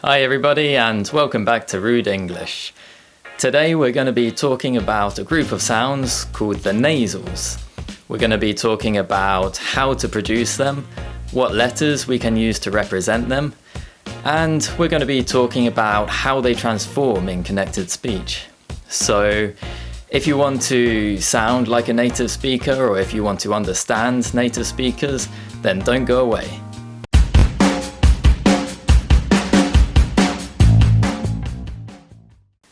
Hi everybody and welcome back to Rude English. Today we're going to be talking about a group of sounds called the nasals. We're going to be talking about how to produce them, what letters we can use to represent them, and we're going to be talking about how they transform in connected speech. So if you want to sound like a native speaker or if you want to understand native speakers, then don't go away.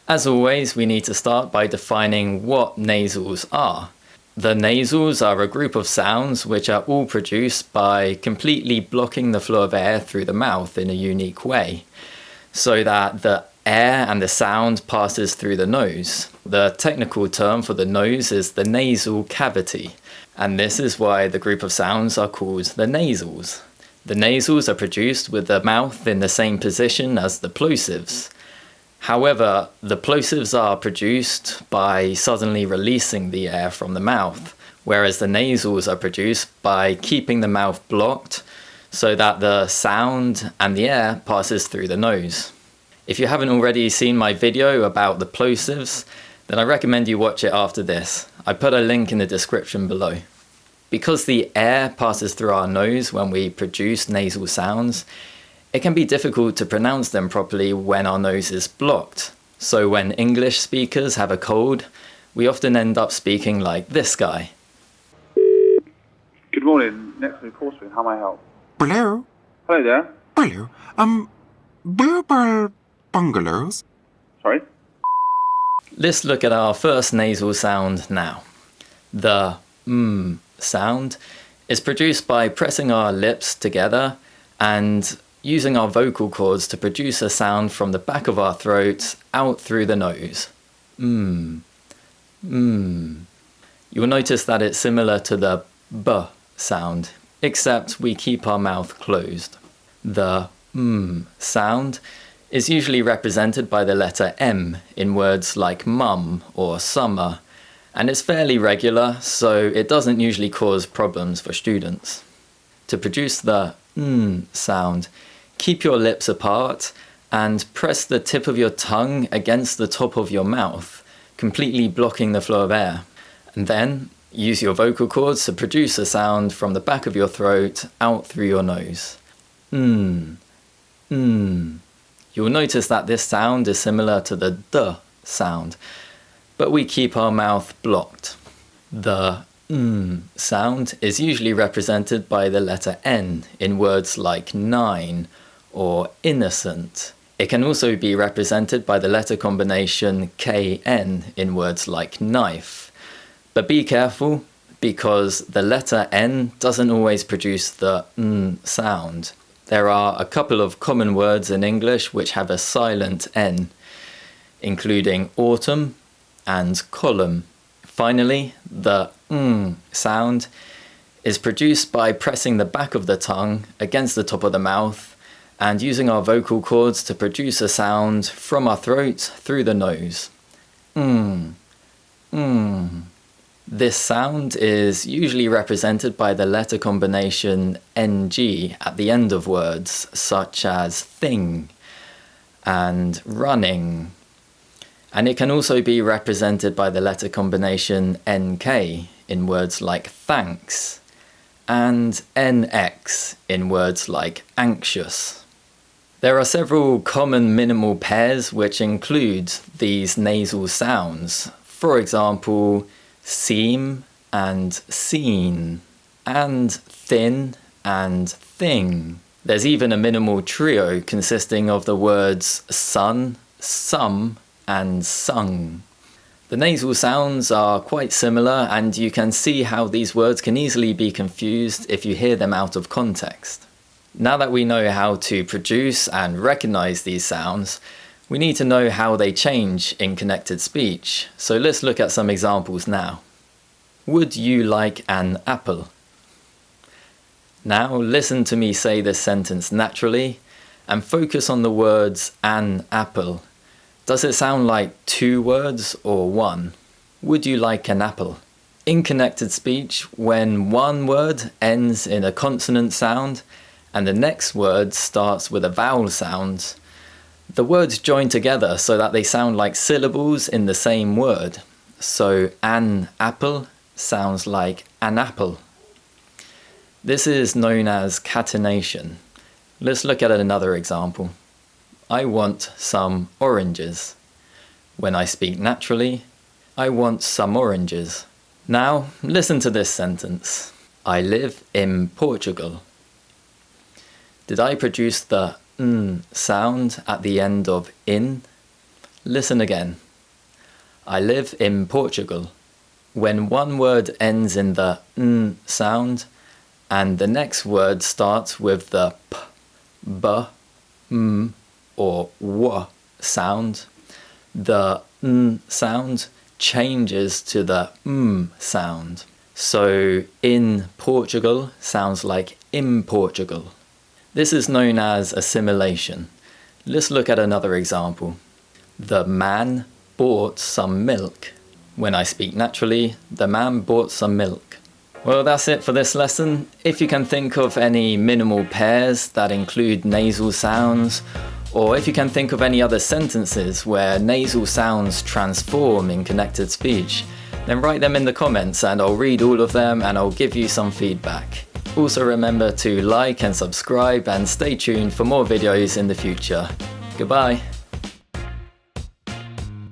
As always, we need to start by defining what nasals are. The nasals are a group of sounds which are all produced by completely blocking the flow of air through the mouth in a unique way, so that the air and the sound passes through the nose. The technical term for the nose is the nasal cavity, and this is why the group of sounds are called the nasals. The nasals are produced with the mouth in the same position as the plosives. However, the plosives are produced by suddenly releasing the air from the mouth, whereas the nasals are produced by keeping the mouth blocked so that the sound and the air passes through the nose. If you haven't already seen my video about the plosives, then I recommend you watch it after this. I put a link in the description below. Because the air passes through our nose when we produce nasal sounds, it can be difficult to pronounce them properly when our nose is blocked. So when English speakers have a cold, we often end up speaking like this guy. Good morning, next to Courseman, how may I help? Hello? Hello there. Hello. Bluebell Bungalows? Sorry? Let's look at our first nasal sound now. The sound is produced by pressing our lips together and using our vocal cords to produce a sound from the back of our throat out through the nose. You'll notice that it's similar to the B sound, except we keep our mouth closed. The sound is usually represented by the letter M in words like mum or summer, and it's fairly regular, so it doesn't usually cause problems for students. To produce the sound, keep your lips apart and press the tip of your tongue against the top of your mouth, completely blocking the flow of air. And then use your vocal cords to produce a sound from the back of your throat out through your nose. You'll notice that this sound is similar to the D sound, but we keep our mouth blocked. The sound is usually represented by the letter N in words like nine or innocent. It can also be represented by the letter combination KN in words like knife. But be careful, because the letter N doesn't always produce the sound. There are a couple of common words in English which have a silent N, including autumn and column. Finally, the sound is produced by pressing the back of the tongue against the top of the mouth and using our vocal cords to produce a sound from our throat through the nose. This sound is usually represented by the letter combination NG at the end of words such as thing and running. And it can also be represented by the letter combination NK in words like thanks and NX in words like anxious. There are several common minimal pairs which include these nasal sounds. For example, seem and seen, and thin and thing. There's even a minimal trio consisting of the words sun, some, and sung. The nasal sounds are quite similar, and you can see how these words can easily be confused if you hear them out of context. Now that we know how to produce and recognize these sounds, we need to know how they change in connected speech. So let's look at some examples now. Would you like an apple? Now listen to me say this sentence naturally and focus on the words an apple. Does it sound like two words or one? Would you like an apple? In connected speech, when one word ends in a consonant sound and the next word starts with a vowel sound, The words join together so that they sound like syllables in the same word. So an apple sounds like an apple. This is known as catenation. Let's look at another example. I want some oranges. When I speak naturally, I want some oranges. Now, listen to this sentence. I live in Portugal. Did I produce the n sound at the end of in? Listen again. I live in Portugal. When one word ends in the n sound and the next word starts with the p, b, m, or w sound, the n sound changes to the m sound. So in Portugal sounds like in Portugal. This is known as assimilation. Let's look at another example. The man bought some milk. When I speak naturally, the man bought some milk. Well, that's it for this lesson. If you can think of any minimal pairs that include nasal sounds, or if you can think of any other sentences where nasal sounds transform in connected speech, then write them in the comments and I'll read all of them and I'll give you some feedback. Also remember to like and subscribe and stay tuned for more videos in the future. Goodbye.